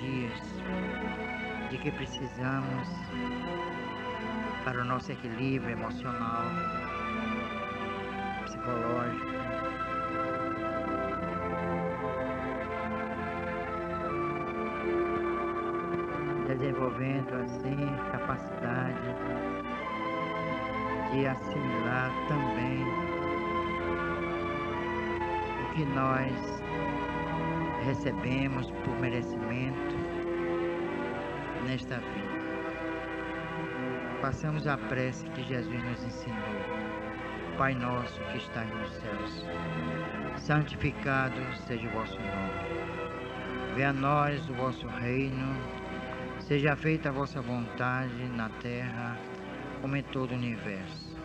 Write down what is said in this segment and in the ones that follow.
dias de que precisamos para o nosso equilíbrio emocional, psicológico. Desenvolvendo assim capacidade de assimilar também o que nós recebemos por merecimento nesta vida. Façamos a prece que Jesus nos ensinou. Pai nosso que estás nos céus, santificado seja o vosso nome. Venha a nós o vosso reino, seja feita a vossa vontade na terra como em todo o universo.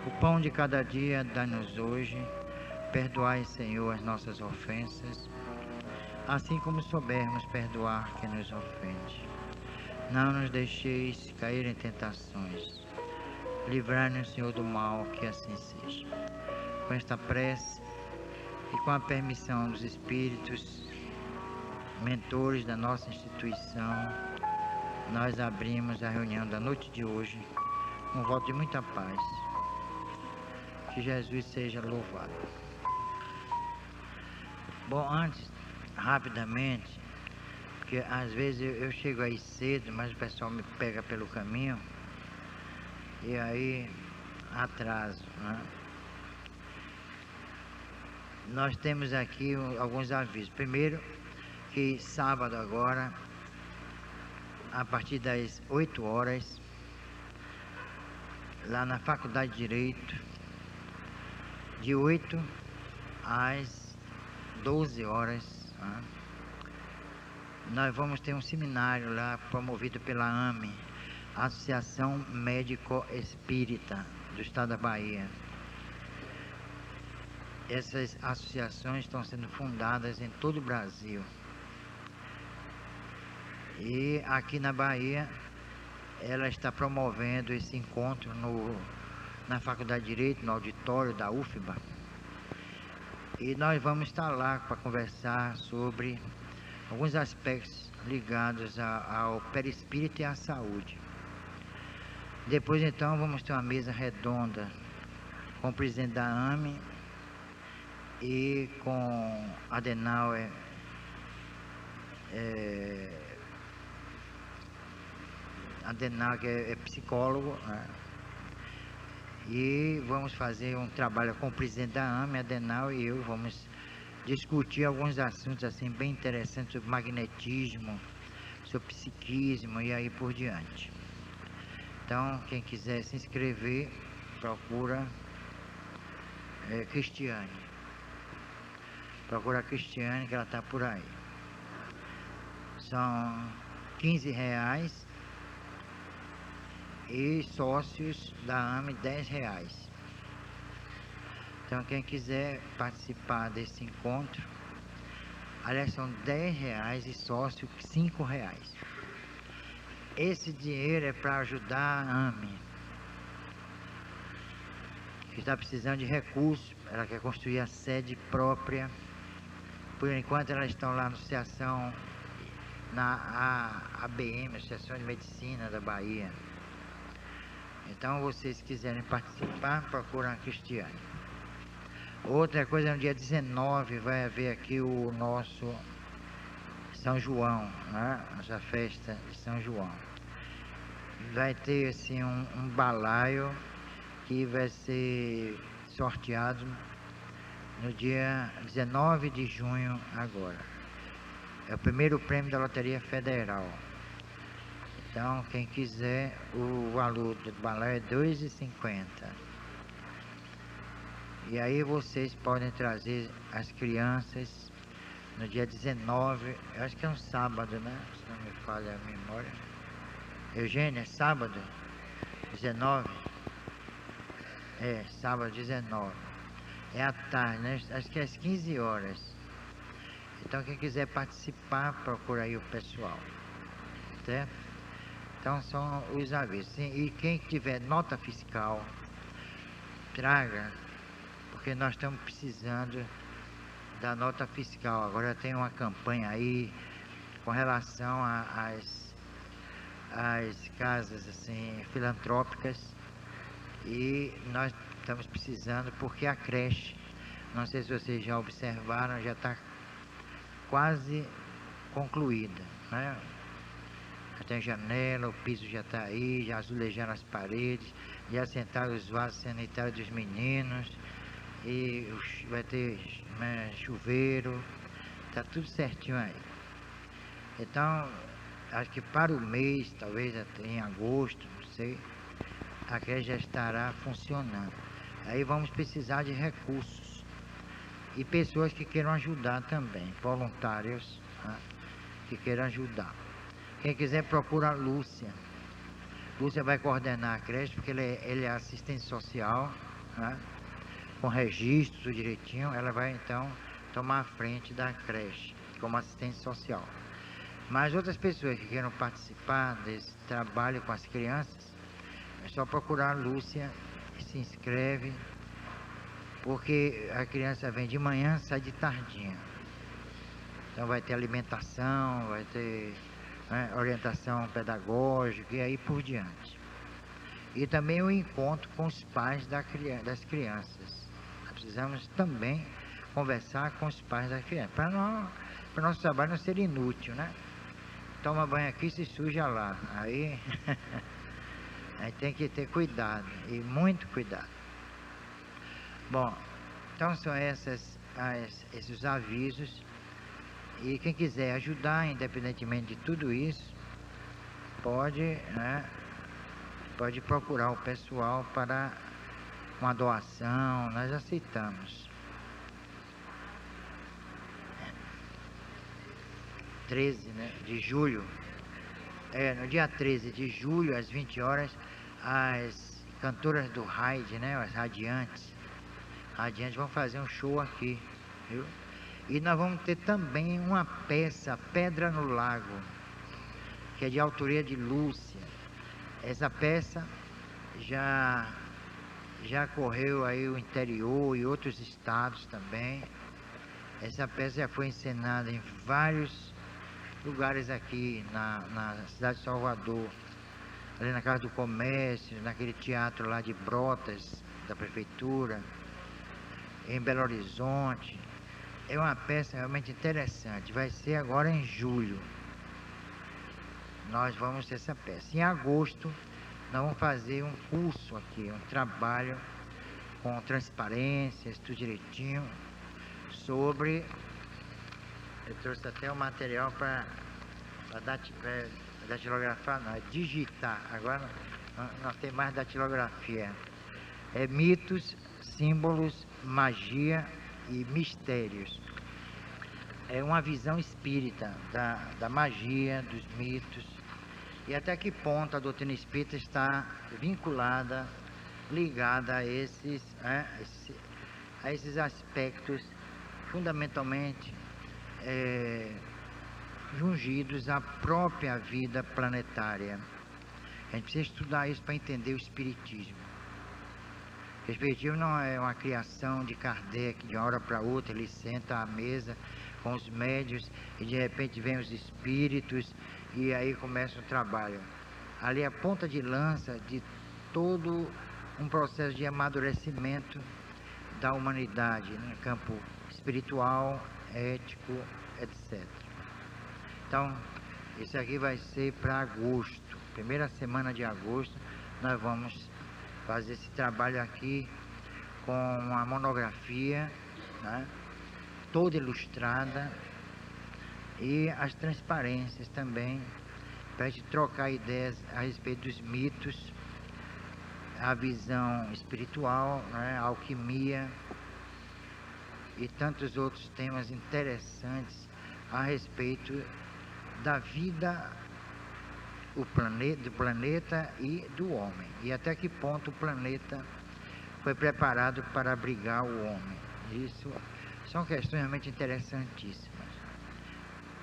O pão de cada dia dai-nos hoje, perdoai, Senhor, as nossas ofensas, assim como soubermos perdoar quem nos ofende. Não nos deixeis cair em tentações, livrai-nos, Senhor, do mal, que assim seja. Com esta prece e com a permissão dos Espíritos, mentores da nossa instituição, nós abrimos a reunião da noite de hoje, um voto de muita paz. Que Jesus seja louvado. Bom, antes, rapidamente, porque às vezes eu chego aí cedo, mas o pessoal me pega pelo caminho e aí atraso, né? Nós temos aqui alguns avisos. Primeiro, que sábado agora, a partir das 8 horas, lá na Faculdade de Direito, de 8 às 12 horas, né? Nós vamos ter um seminário lá promovido pela AME, Associação Médico Espírita do Estado da Bahia. Essas associações estão sendo fundadas em todo o Brasil. E aqui na Bahia, ela está promovendo esse encontro na Faculdade de Direito, no auditório da UFBA. E nós vamos estar lá para conversar sobre alguns aspectos ligados ao perispírito e à saúde. Depois, então, vamos ter uma mesa redonda com o presidente da AME e com Adenauer, Adenauer, que é psicólogo, né? E vamos fazer um trabalho com o presidente da AME, Adenauer, e eu vamos discutir alguns assuntos assim bem interessantes sobre magnetismo, sobre psiquismo e aí por diante. Então, quem quiser se inscrever, procura Cristiane. Procura a Cristiane, que ela está por aí. São R$15 e sócios da AME R$10. Então, quem quiser participar desse encontro, aliás, são R$10 e sócio R$5. Esse dinheiro é para ajudar a AME, que está precisando de recursos. Ela quer construir a sede própria. Por enquanto, elas estão lá na associação, na ABM, Associação de Medicina da Bahia. Então, vocês quiserem participar, procuram a Cristiane. Outra coisa, no dia 19 vai haver aqui o nosso São João, né? Nossa festa de São João. Vai ter assim um balaio que vai ser sorteado no dia 19 de junho agora. É o primeiro prêmio da Loteria Federal. Então, quem quiser, o valor do balaio é R$2,50. E aí vocês podem trazer as crianças no dia 19, eu acho que é um sábado, né? Se não me falha a memória. Eugênia, é sábado? 19? É, sábado 19. É à tarde, né? Acho que é às 15 horas. Então, quem quiser participar, procura aí o pessoal. Certo? Então, são os avisos. E quem tiver nota fiscal, traga, porque nós estamos precisando da nota fiscal. Agora tem uma campanha aí com relação às casas assim, filantrópicas, e nós estamos precisando porque a creche, não sei se vocês já observaram, já está quase concluída, né? Já tem janela, o piso já está aí, já azulejaram as paredes, já assentaram os vasos sanitários dos meninos, e vai ter, né, chuveiro, está tudo certinho aí. Então, acho que para o mês, talvez até em agosto, não sei, a creche já estará funcionando. Aí vamos precisar de recursos e pessoas que queiram ajudar também, voluntários, né, que queiram ajudar. Quem quiser, procura a Lúcia. Lúcia vai coordenar a creche, porque ele é assistente social, né, com registro, tudo direitinho. Ela vai, então, tomar a frente da creche, como assistente social. Mas outras pessoas que queiram participar desse trabalho com as crianças, é só procurar a Lúcia, se inscreve, porque a criança vem de manhã, sai de tardinha. Então vai ter alimentação, vai ter, né, orientação pedagógica e aí por diante. E também o encontro com os pais das crianças. Nós precisamos também conversar com os pais das crianças, para o nosso trabalho não ser inútil, né? Toma banho aqui, se suja lá. Aí, aí tem que ter cuidado, e muito cuidado. Bom, então são esses avisos. E quem quiser ajudar, independentemente de tudo isso, pode, né, pode procurar o pessoal para uma doação, nós aceitamos. 13, né, de julho, no dia 13 de julho, às 20 horas, as cantoras do Raid, né, as Radiantes vão fazer um show aqui, viu? E nós vamos ter também uma peça, Pedra no Lago, que é de autoria de Lúcia. Essa peça já correu aí o interior e outros estados também. Essa peça já foi encenada em vários lugares aqui na cidade de Salvador, ali na Casa do Comércio, naquele teatro lá de Brotas, da prefeitura, em Belo Horizonte. É uma peça realmente interessante, vai ser agora em julho. Nós vamos ter essa peça. Em agosto, nós vamos fazer um curso aqui, um trabalho com transparências, tudo direitinho, sobre... Eu trouxe até o material para datilografar, não, é digitar. Agora não tem mais datilografia. É mitos, símbolos, magia e mistérios. É uma visão espírita da magia, dos mitos, e até que ponto a doutrina espírita está vinculada, ligada a esses aspectos fundamentalmente jungidos à própria vida planetária. A gente precisa estudar isso para entender o espiritismo. O espiritismo não é uma criação de Kardec, de uma hora para outra ele senta à mesa com os médios e de repente vem os espíritos e aí começa o trabalho. Ali é a ponta de lança de todo um processo de amadurecimento da humanidade no campo espiritual, ético, etc. Então, isso aqui vai ser para agosto, primeira semana de agosto, nós vamos fazer esse trabalho aqui com uma monografia, né, toda ilustrada, e as transparências também, para a gente trocar ideias a respeito dos mitos, a visão espiritual, né, a alquimia e tantos outros temas interessantes a respeito da vida do planeta e do homem, e até que ponto o planeta foi preparado para abrigar o homem. Isso são questões realmente interessantíssimas.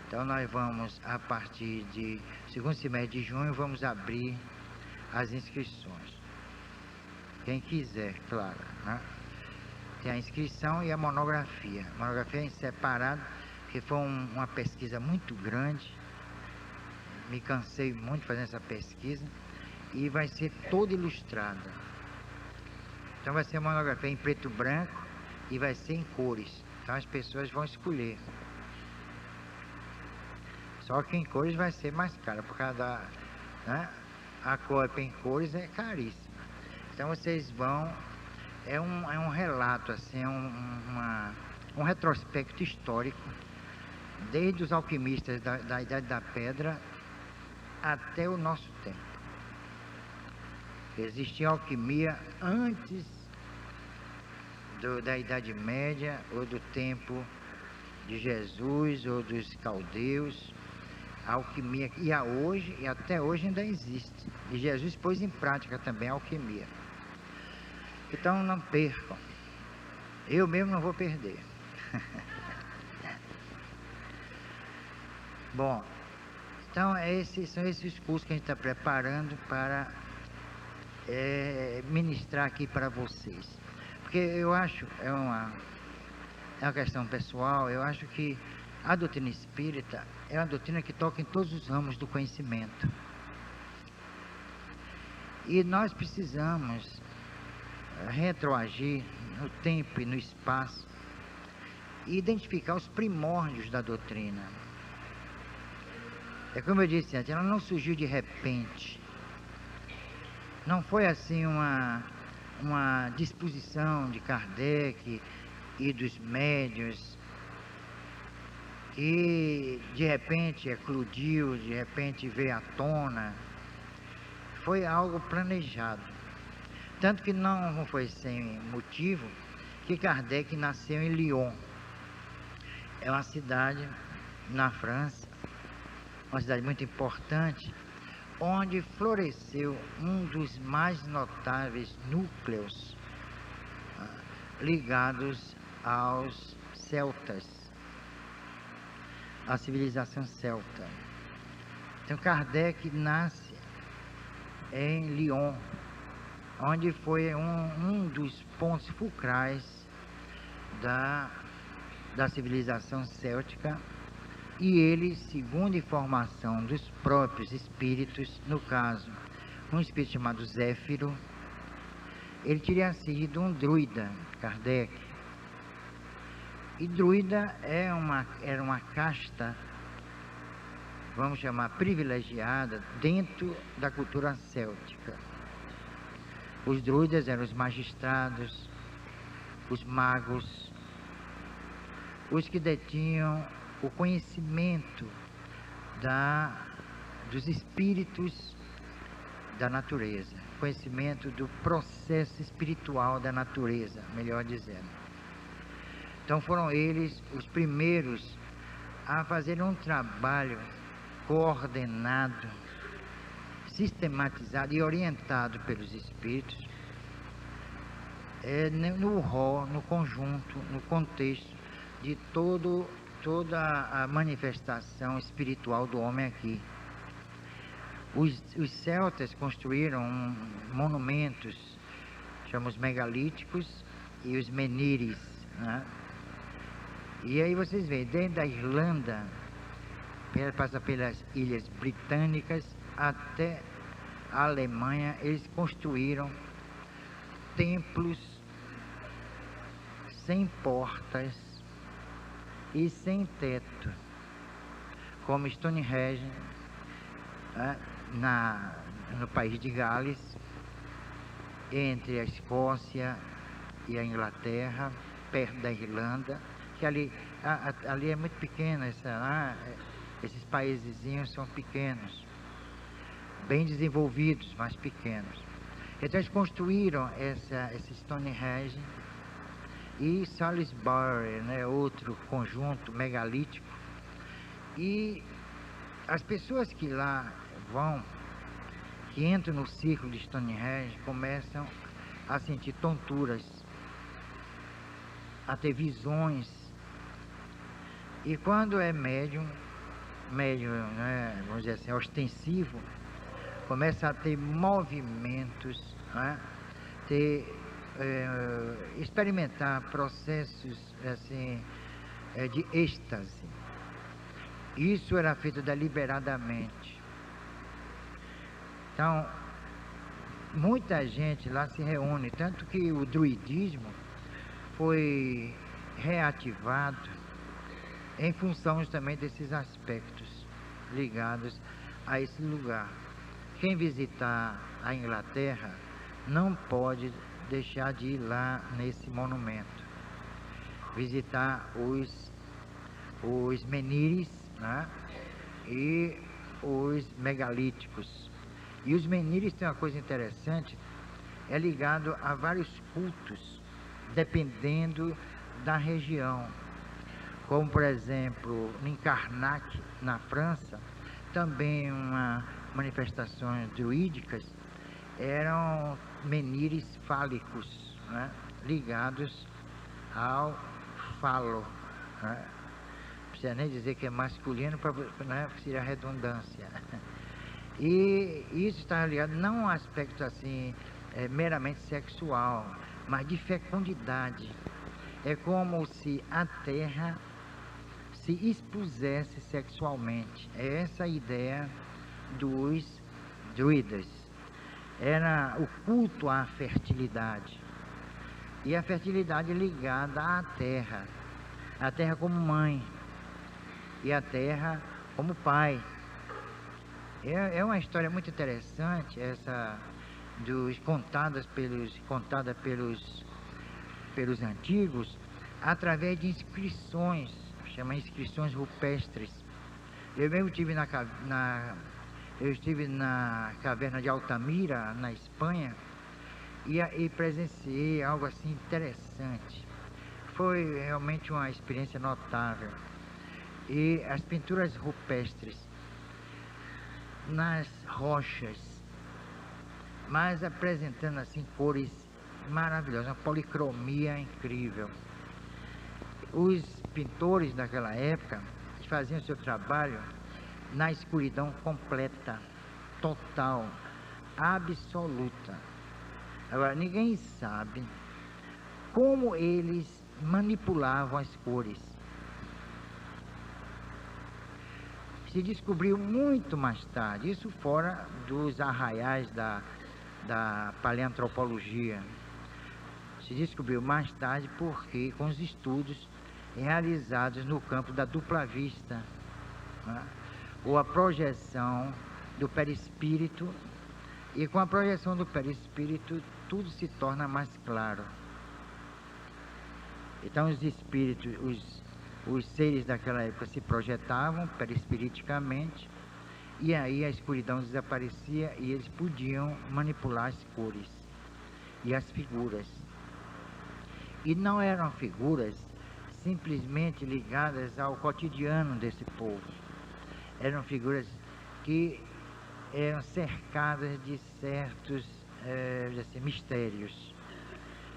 Então nós vamos, a partir de segundo semestre de junho, vamos abrir as inscrições. Quem quiser, claro, né? Tem a inscrição e a monografia. A monografia é em separado, porque foi uma pesquisa muito grande, me cansei muito fazendo essa pesquisa, e vai ser toda ilustrada. Então vai ser uma monografia em preto e branco e vai ser em cores. Então as pessoas vão escolher. Só que em cores vai ser mais caro, por causa da, né? A cópia em cores é caríssima. Então vocês vão... É um relato, assim, um retrospecto histórico, desde os alquimistas da Idade da Pedra até o nosso tempo. Existia alquimia antes da Idade Média, ou do tempo de Jesus, ou dos caldeus. A alquimia, e hoje, e até hoje ainda existe. E Jesus pôs em prática também a alquimia. Então não percam. Eu mesmo não vou perder. Bom, então são esses cursos que a gente está preparando para ministrar aqui para vocês. Porque eu acho, é uma questão pessoal, eu acho que a doutrina espírita é uma doutrina que toca em todos os ramos do conhecimento. E nós precisamos retroagir no tempo e no espaço e identificar os primórdios da doutrina. É como eu disse antes, ela não surgiu de repente. Não foi assim uma disposição de Kardec e dos médiuns que de repente eclodiu, de repente veio à tona. Foi algo planejado. Tanto que não foi sem motivo que Kardec nasceu em Lyon. É uma cidade na França, uma cidade muito importante, onde floresceu um dos mais notáveis núcleos ligados aos celtas, à civilização celta. Então Kardec nasce em Lyon, onde foi um dos pontos fulcrais da civilização céltica, e ele, segundo informação dos próprios espíritos, no caso, um espírito chamado Zéfiro, ele teria sido um druida, Kardec. E druida era uma casta, vamos chamar, privilegiada dentro da cultura céltica. Os druidas eram os magistrados, os magos, os que detinham o conhecimento dos espíritos da natureza, conhecimento do processo espiritual da natureza, melhor dizendo. Então foram eles os primeiros a fazer um trabalho coordenado, sistematizado e orientado pelos espíritos, no rol, no conjunto, no contexto de toda a manifestação espiritual do homem aqui. Os celtas construíram monumentos, chamamos megalíticos, e os menires, né? E aí vocês veem, desde da Irlanda, passa pelas ilhas britânicas até a Alemanha, eles construíram templos sem portas e sem teto, como Stonehenge, no país de Gales, entre a Escócia e a Inglaterra, perto da Irlanda, que ali é muito pequena, esses paísezinhos são pequenos, bem desenvolvidos, mas pequenos. Então eles construíram esse Stonehenge, e Salisbury, né, outro conjunto megalítico. E as pessoas que lá vão, que entram no círculo de Stonehenge, começam a sentir tonturas, a ter visões. E quando é médium, né, vamos dizer assim, ostensivo, começa a ter movimentos, né, experimentar processos assim, de êxtase. Isso era feito deliberadamente. Então, muita gente lá se reúne, tanto que o druidismo foi reativado em função também desses aspectos ligados a esse lugar. Quem visitar a Inglaterra não pode deixar de ir lá nesse monumento, visitar os menires, né? E os megalíticos. E os menires têm uma coisa interessante, é ligado a vários cultos, dependendo da região. Como, por exemplo, em Karnak, na França, também manifestações druídicas eram menires fálicos, né? Ligados ao falo, né? Não precisa nem dizer que é masculino, né? Porque seria redundância. E isso está ligado não a um aspecto assim meramente sexual, mas de fecundidade. É como se a terra se expusesse sexualmente. É essa a ideia dos druidas. Era o culto à fertilidade. E a fertilidade ligada à terra. A terra como mãe. E a terra como pai. É uma história muito interessante, essa contada pelos antigos, através de inscrições, chama inscrições rupestres. Eu mesmo estive na caverna de Altamira, na Espanha, e presenciei algo assim interessante. Foi realmente uma experiência notável. E as pinturas rupestres nas rochas, mas apresentando assim cores maravilhosas, uma policromia incrível. Os pintores daquela época faziam seu trabalho na escuridão completa, total, absoluta. Agora, ninguém sabe como eles manipulavam as cores. Se descobriu muito mais tarde, isso fora dos arraiais da paleantropologia. Se descobriu mais tarde porque com os estudos realizados no campo da dupla vista, né? Ou a projeção do perispírito, e com a projeção do perispírito tudo se torna mais claro. Então os espíritos, os seres daquela época se projetavam perispiriticamente, e aí a escuridão desaparecia e eles podiam manipular as cores e as figuras. E não eram figuras simplesmente ligadas ao cotidiano desse povo. Eram figuras que eram cercadas de certos assim, mistérios.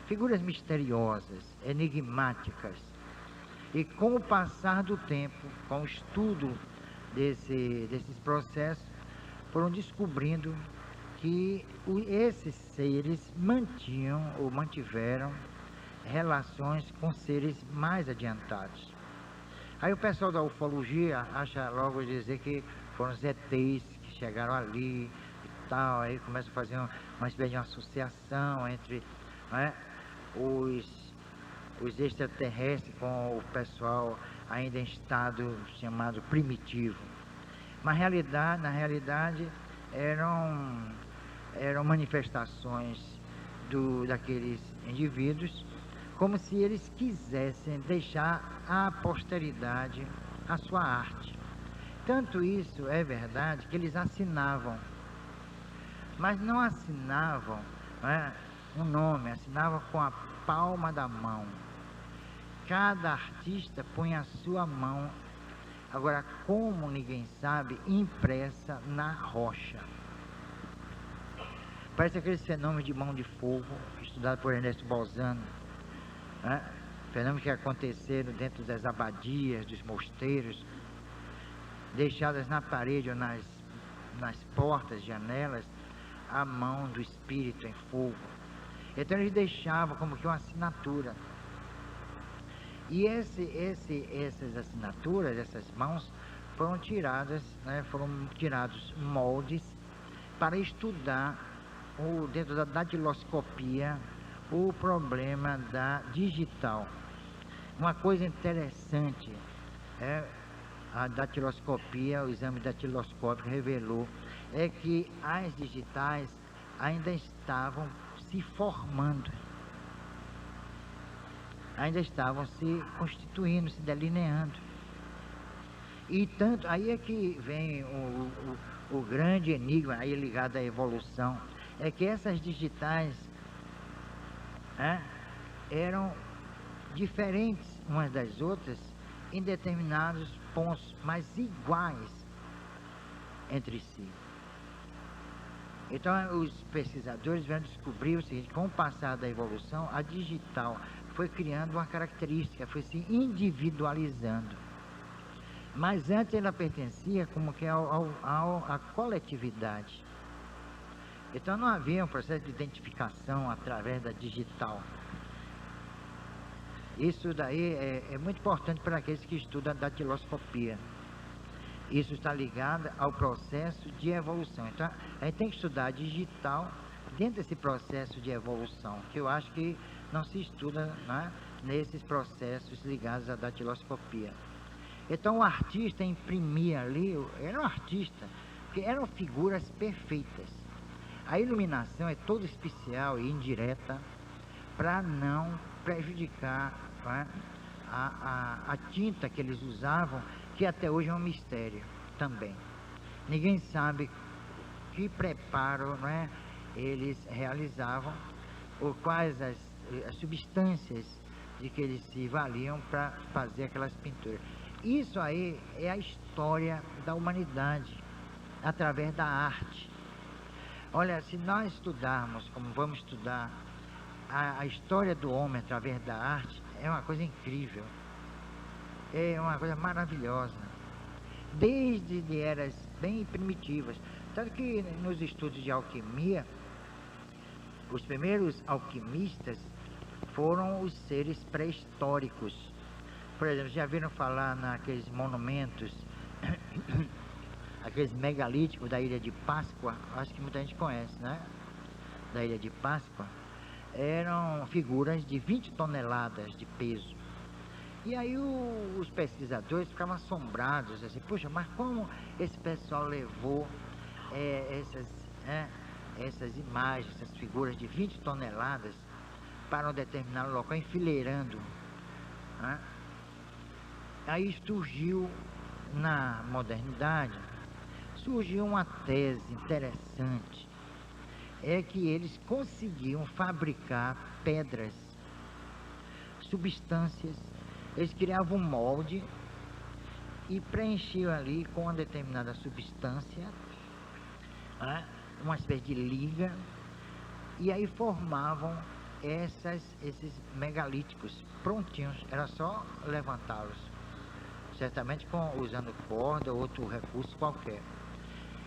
Figuras misteriosas, enigmáticas. E com o passar do tempo, com o estudo desses processos, foram descobrindo que esses seres mantiveram relações com seres mais adiantados. Aí o pessoal da ufologia acha logo dizer que foram os ETs que chegaram ali e tal, aí começa a fazer uma espécie de uma associação entre, né, os extraterrestres com o pessoal ainda em estado chamado primitivo. Mas na realidade eram manifestações daqueles indivíduos, como se eles quisessem deixar à posteridade a sua arte. Tanto isso é verdade que eles assinavam, mas não assinavam, né, um nome, assinavam com a palma da mão. Cada artista põe a sua mão, agora como ninguém sabe, impressa na rocha. Parece aqueles fenômenos de mão de fogo, estudado por Ernesto Bolzano, né? Fenômenos que aconteceram dentro das abadias, dos mosteiros, deixadas na parede ou nas portas, janelas, a mão do espírito em fogo. Então eles deixavam como que uma assinatura. E essas assinaturas, essas mãos, foram tiradas, né, foram tirados moldes para estudar dentro da datiloscopia o problema da digital. Uma coisa interessante é a datiloscopia, o exame datiloscópico revelou é que as digitais ainda estavam se formando, ainda estavam se constituindo, se delineando. E tanto, aí é que vem o grande enigma, aí ligado à evolução, é que essas digitais eram diferentes umas das outras em determinados pontos, mas iguais entre si. Então os pesquisadores vão descobrir o seguinte: com o passar da evolução, a digital foi criando uma característica, foi se individualizando. Mas antes ela pertencia como que à coletividade. Então não havia um processo de identificação através da digital. Isso daí é muito importante para aqueles que estudam a datiloscopia. Isso está ligado ao processo de evolução. Então a gente tem que estudar a digital dentro desse processo de evolução, que eu acho que não se estuda, né, nesses processos ligados à datiloscopia. Então o artista imprimia ali, era um artista, porque eram figuras perfeitas. A iluminação é toda especial e indireta para não prejudicar, né, a tinta que eles usavam, que até hoje é um mistério também. Ninguém sabe que preparo, né, eles realizavam, ou quais as substâncias de que eles se valiam para fazer aquelas pinturas. Isso aí é a história da humanidade, através da arte. Olha, se nós estudarmos, como vamos estudar, a história do homem através da arte, é uma coisa incrível. É uma coisa maravilhosa. Desde de eras bem primitivas. Tanto que nos estudos de alquimia, os primeiros alquimistas foram os seres pré-históricos. Por exemplo, já viram falar naqueles monumentos, aqueles megalíticos da Ilha de Páscoa? Acho que muita gente conhece, né? Da Ilha de Páscoa. Eram figuras de 20 toneladas de peso. E aí os pesquisadores ficavam assombrados, assim: poxa, mas como esse pessoal levou essas imagens, essas figuras de 20 toneladas para um determinado local, enfileirando, né? Aí surgiu, na modernidade, surgiu uma tese interessante, é que eles conseguiam fabricar pedras, substâncias. Eles criavam um molde e preenchiam ali com uma determinada substância, né, uma espécie de liga, e aí formavam esses megalíticos prontinhos, era só levantá-los, certamente usando corda ou outro recurso qualquer.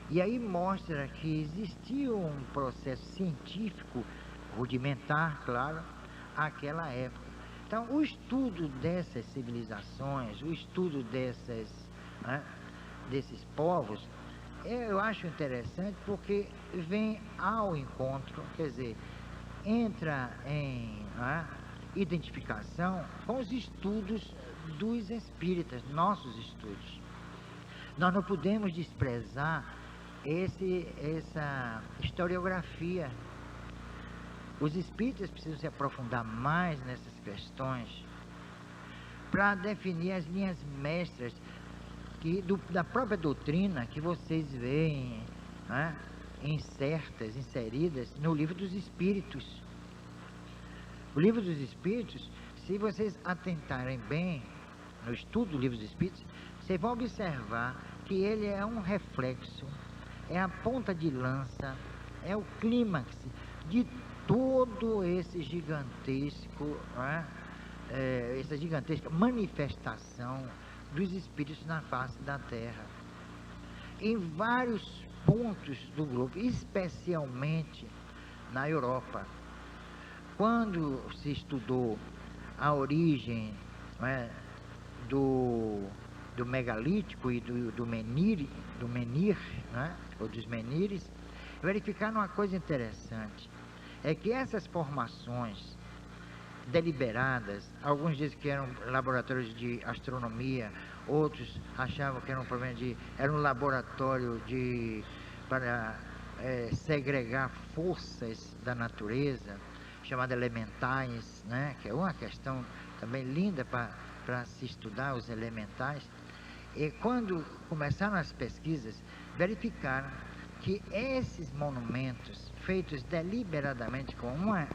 E aí mostra que existia um processo científico rudimentar, claro, àquela época. Então, o estudo dessas civilizações, o estudo desses povos, eu acho interessante porque vem ao encontro, quer dizer, entra em identificação com os estudos dos espíritas, nossos estudos. Nós não podemos desprezar essa historiografia. Os espíritas precisam se aprofundar mais nessas questões para definir as linhas mestras da própria doutrina que vocês veem, né, inseridas no Livro dos Espíritos. O Livro dos Espíritos, se vocês atentarem bem no estudo do Livro dos Espíritos, vocês vão observar que ele é um reflexo, é a ponta de lança, é o clímax de todo esse gigantesco, essa gigantesca manifestação dos espíritos na face da Terra. Em vários pontos do globo, especialmente na Europa. Quando se estudou a origem, do megalítico e do menir, ou dos menires, verificaram uma coisa interessante, é que essas formações deliberadas, alguns dizem que eram laboratórios de astronomia, outros achavam que era um laboratório para segregar forças da natureza, chamadas elementais, né? Que é uma questão também linda para se estudar os elementais. E quando começaram as pesquisas, verificaram que esses monumentos, feitos deliberadamente com uma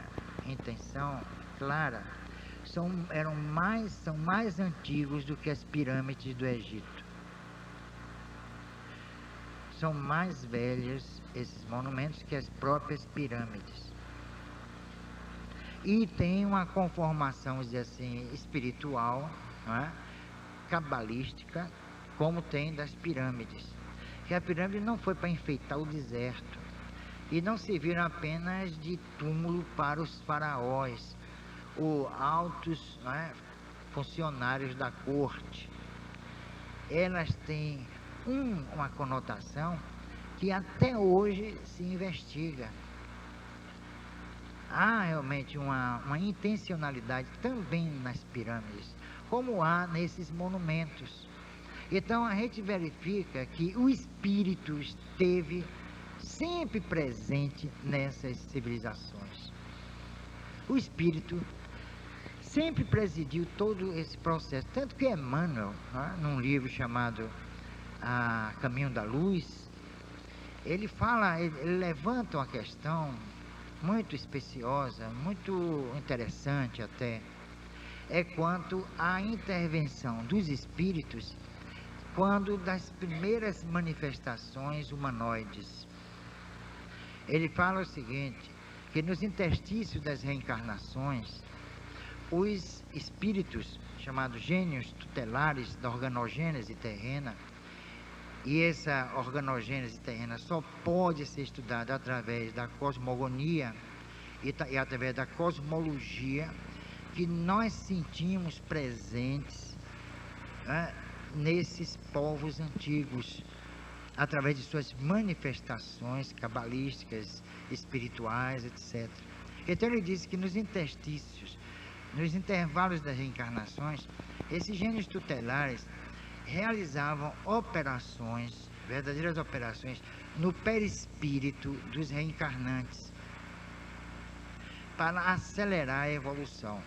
intenção clara, são mais antigos do que as pirâmides do Egito. São mais velhos esses monumentos que as próprias pirâmides. E tem uma conformação, vamos dizer assim, espiritual, não é? Cabalística, como tem das pirâmides. Que a pirâmide não foi para enfeitar o deserto, e não serviram apenas de túmulo para os faraós, ou altos, não é, funcionários da corte. Elas têm uma conotação que até hoje se investiga. Há realmente uma intencionalidade também nas pirâmides, como há nesses monumentos. Então a gente verifica que o espírito esteve sempre presente nessas civilizações. O espírito sempre presidiu todo esse processo, tanto que Emmanuel, né, num livro chamado Caminho da Luz, ele levanta uma questão muito especiosa, muito interessante até, é quanto à intervenção dos espíritos quando das primeiras manifestações humanoides. Ele fala o seguinte, que nos interstícios das reencarnações, os espíritos, chamados gênios tutelares da organogênese terrena, e essa organogênese terrena só pode ser estudada através da cosmogonia e através da cosmologia, que nós sentimos presentes, né, nesses povos antigos, através de suas manifestações cabalísticas, espirituais, etc. Então ele diz que nos interstícios, nos intervalos das reencarnações, esses gênios tutelares realizavam operações, verdadeiras operações, no perispírito dos reencarnantes, para acelerar a evolução.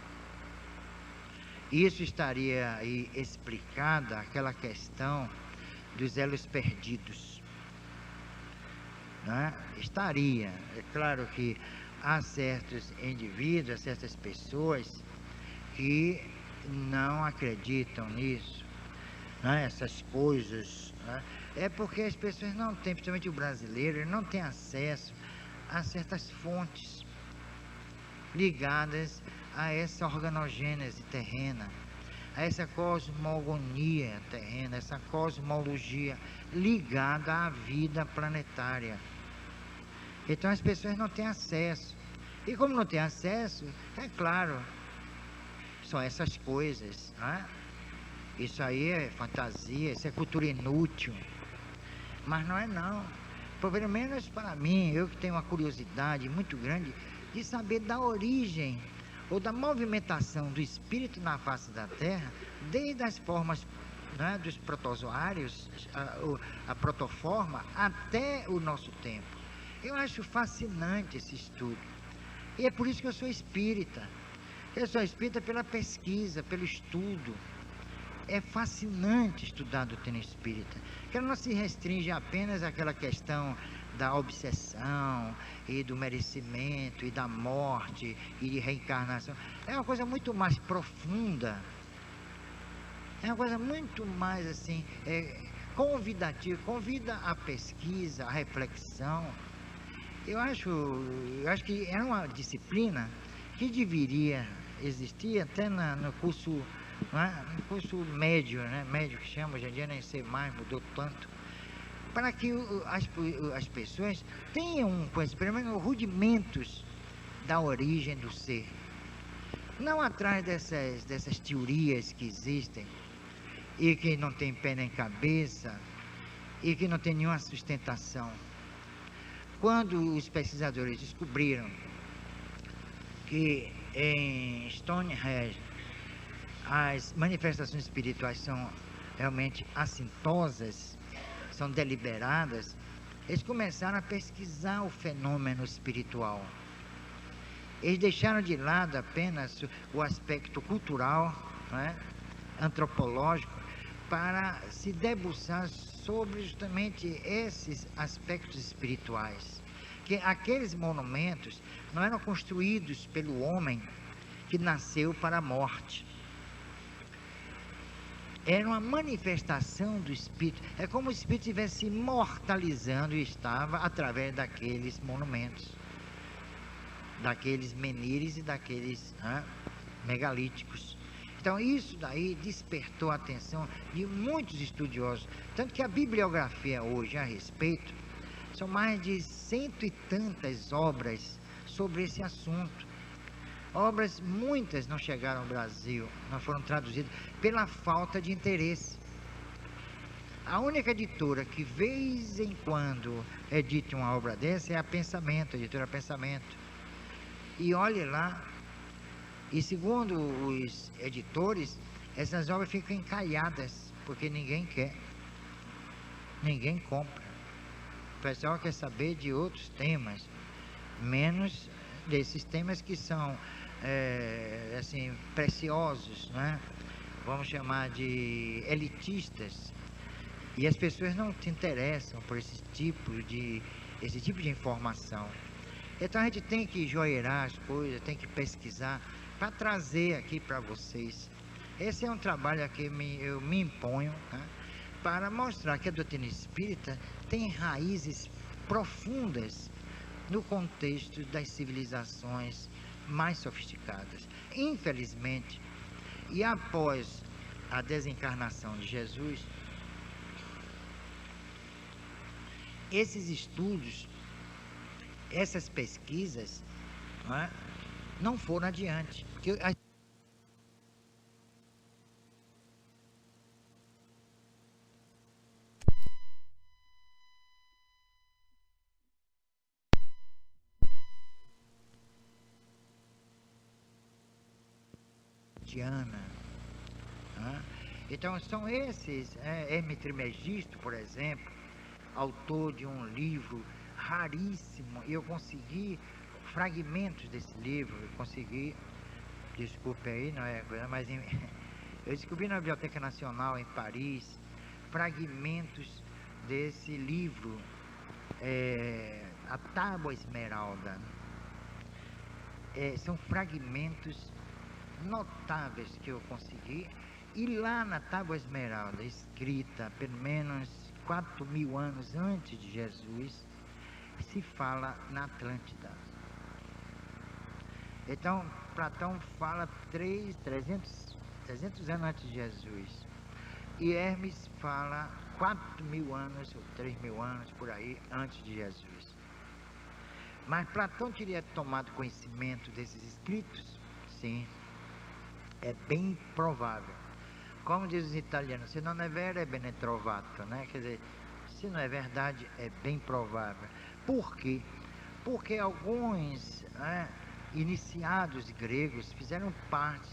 Isso estaria aí explicada aquela questão dos elos perdidos, né? Estaria, é claro que há certos indivíduos, certas pessoas que não acreditam nisso, né? Essas coisas, né? É porque as pessoas não têm, principalmente o brasileiro, ele não tem acesso a certas fontes ligadas a essa organogênese terrena, a essa cosmogonia terrena, essa cosmologia ligada à vida planetária. Então as pessoas não têm acesso. E como não têm acesso, é claro, são essas coisas, né? Isso aí é fantasia, isso é cultura inútil. Mas não é não. Pelo menos para mim, eu que tenho uma curiosidade muito grande de saber da origem ou da movimentação do espírito na face da Terra, desde as formas, né, dos protozoários, a protoforma, até o nosso tempo. Eu acho fascinante esse estudo. E é por isso que eu sou espírita. Eu sou espírita pela pesquisa, pelo estudo. É fascinante estudar a doutrina espírita, que ela não se restringe apenas àquela questão da obsessão e do merecimento e da morte e de reencarnação. É uma coisa muito mais profunda, é uma coisa muito mais assim, convidativa, convida à pesquisa, à reflexão. Eu acho que é uma disciplina que deveria existir até no curso, no curso médio, né? Médio que chama, hoje em dia nem sei mais, mudou tanto, para que as pessoas tenham, pelo menos, rudimentos da origem do ser. Não atrás dessas teorias que existem e que não tem pé nem cabeça e que não tem nenhuma sustentação. quando os pesquisadores descobriram que em Stonehenge as manifestações espirituais são realmente assintosas, são deliberadas, eles começaram a pesquisar o fenômeno espiritual. Eles deixaram de lado apenas o aspecto cultural, né, antropológico, para se debruçar sobre justamente esses aspectos espirituais. Que aqueles monumentos não eram construídos pelo homem que nasceu para a morte. Era uma manifestação do Espírito. É como o Espírito estivesse se imortalizando, e estava através daqueles monumentos, daqueles menires e daqueles megalíticos. Então isso daí despertou a atenção de muitos estudiosos, tanto que a bibliografia hoje a respeito são mais de 100 e tantas obras sobre esse assunto. Obras, muitas não chegaram ao Brasil, não foram traduzidas pela falta de interesse. A única editora que, vez em quando, edita uma obra dessa é a Pensamento, a editora Pensamento. E olhe lá, e segundo os editores, essas obras ficam encalhadas, porque ninguém quer, ninguém compra. O pessoal quer saber de outros temas, menos desses temas que são assim, preciosos, né? Vamos chamar de elitistas, e as pessoas não se interessam por esse tipo de informação. Então a gente tem que joeirar as coisas, tem que pesquisar para trazer aqui para vocês. Esse é um trabalho que eu me imponho, né, para mostrar que a doutrina espírita tem raízes profundas no contexto das civilizações mais sofisticadas. Infelizmente, e após a desencarnação de Jesus, esses estudos, essas pesquisas, não foram adiante. Porque então são esses, Hermes Trismegisto, por exemplo, autor de um livro raríssimo, e eu consegui fragmentos desse livro, desculpe aí, não é coisa, mas eu descobri na Biblioteca Nacional em Paris fragmentos desse livro, A Tábua Esmeralda. São fragmentos notáveis que eu consegui, e lá na Tábua Esmeralda, escrita pelo menos 4.000 anos antes de Jesus, se fala na Atlântida. Então Platão fala 300 anos antes de Jesus, e Hermes fala 4.000 anos ou 3.000 anos por aí antes de Jesus. Mas Platão teria tomado conhecimento desses escritos? Sim, é bem provável. Como diz os italianos, se não é vero é bene trovato, né? Quer dizer, se não é verdade, é bem provável. Por quê? Porque alguns iniciados gregos fizeram parte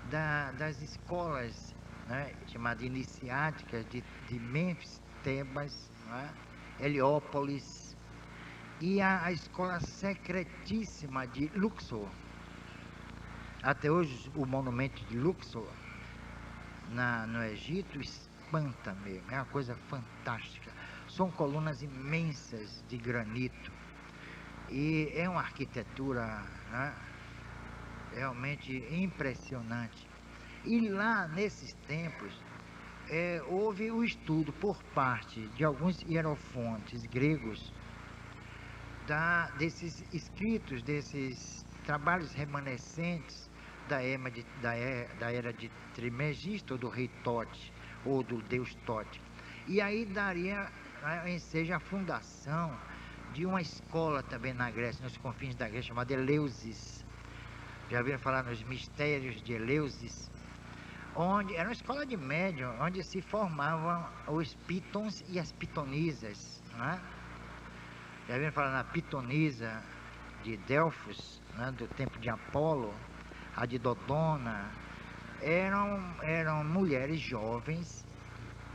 das escolas, chamadas iniciáticas de Mênfis, Tebas, Heliópolis, e a escola secretíssima de Luxor. Até hoje o monumento de Luxor no Egito espanta mesmo, é uma coisa fantástica. São colunas imensas de granito, e é uma arquitetura realmente impressionante. E lá nesses templos houve o estudo por parte de alguns hierofontes gregos desses escritos, desses trabalhos remanescentes da era de Trismegisto, ou do rei Tote, ou do deus Tote. E aí daria seja a fundação de uma escola também na Grécia, nos confins da Grécia, chamada Eleusis. Já ouviram falar nos mistérios de Eleusis? Onde era uma escola de médium, onde se formavam os pitons e as pitonisas, Já viram falar na pitonisa de Delfos, né, do tempo de Apolo, a de Dodona, eram mulheres jovens,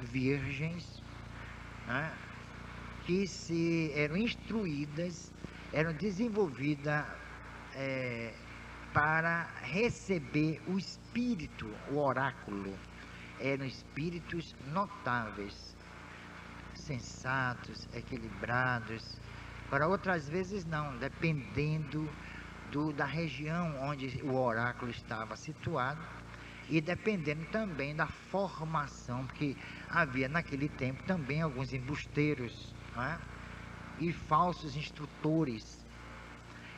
virgens, né, que eram instruídas, eram desenvolvidas para receber o espírito, o oráculo. Eram espíritos notáveis, sensatos, equilibrados. Para outras vezes não, dependendo da região onde o oráculo estava situado e dependendo também da formação, porque havia naquele tempo também alguns embusteiros, não é? E falsos instrutores.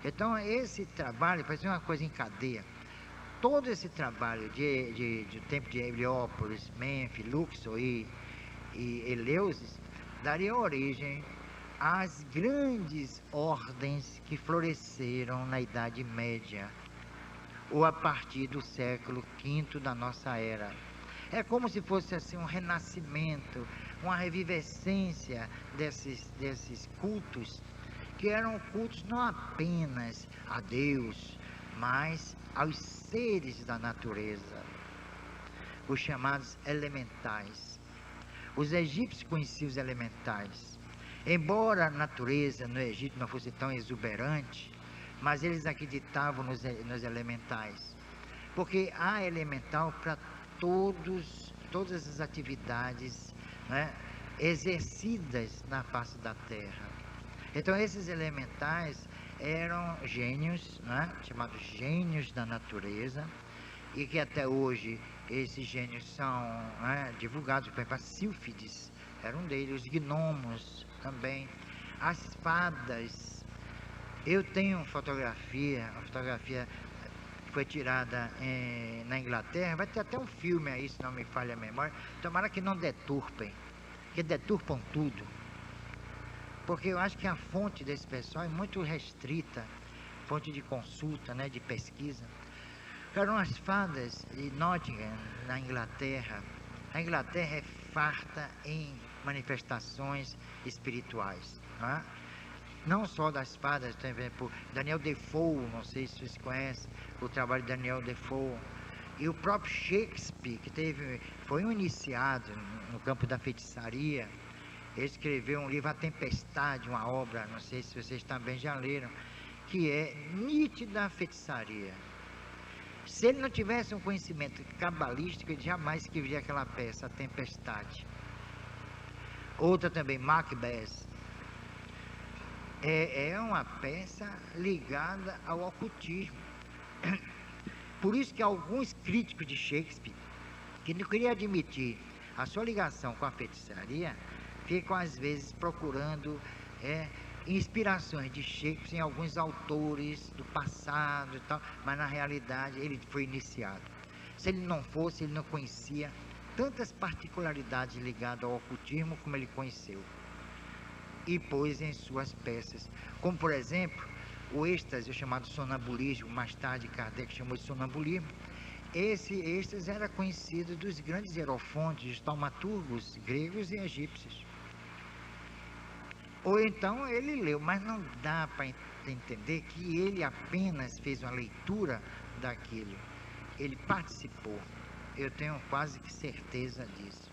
Então esse trabalho parece uma coisa em cadeia. Todo esse trabalho do tempo de Heliópolis, Mênfis, Luxor e Eleusis daria origem às grandes ordens que floresceram na Idade Média ou a partir do século V da nossa era. É como se fosse assim um renascimento, uma revivescência desses cultos, que eram cultos não apenas a Deus, mas aos seres da natureza, os chamados elementais. Os egípcios conheciam os elementais. Embora a natureza no Egito não fosse tão exuberante, mas eles acreditavam nos elementais. Porque há elemental para todas as atividades, né, exercidas na face da Terra. Então esses elementais eram gênios, né, chamados gênios da natureza, e que até hoje esses gênios são, né, divulgados. Por exemplo, a Sílfides era um deles, os gnomos também, as fadas. Eu tenho uma fotografia que foi tirada na Inglaterra, vai ter até um filme aí, se não me falha a memória. Tomara que não deturpem, que deturpam tudo, porque eu acho que a fonte desse pessoal é muito restrita, fonte de consulta, né, de pesquisa. Eram as fadas de Nottingham, na Inglaterra. A Inglaterra é farta em manifestações espirituais, não é? Não só das fadas, também por Daniel Defoe, não sei se vocês conhecem o trabalho de Daniel Defoe, e o próprio Shakespeare, que foi um iniciado no campo da feitiçaria. Ele escreveu um livro, A Tempestade, uma obra, não sei se vocês também já leram, que é nítida feitiçaria. Se ele não tivesse um conhecimento cabalístico, ele jamais escreveria aquela peça, A Tempestade. Outra também, Macbeth. É uma peça ligada ao ocultismo. Por isso que alguns críticos de Shakespeare, que não queriam admitir a sua ligação com a feitiçaria, ficam às vezes procurando inspirações de Shakespeare em alguns autores do passado e tal, mas na realidade ele foi iniciado. Se ele não fosse, ele não conhecia tantas particularidades ligadas ao ocultismo como ele conheceu e pôs em suas peças, como por exemplo o êxtase, o chamado sonambulismo. Mais tarde Kardec chamou de sonambulismo. Esse êxtase era conhecido dos grandes hierofontes, dos taumaturgos gregos e egípcios. Ou então ele leu, mas não dá para entender que ele apenas fez uma leitura daquilo. Ele participou. Eu tenho quase que certeza disso.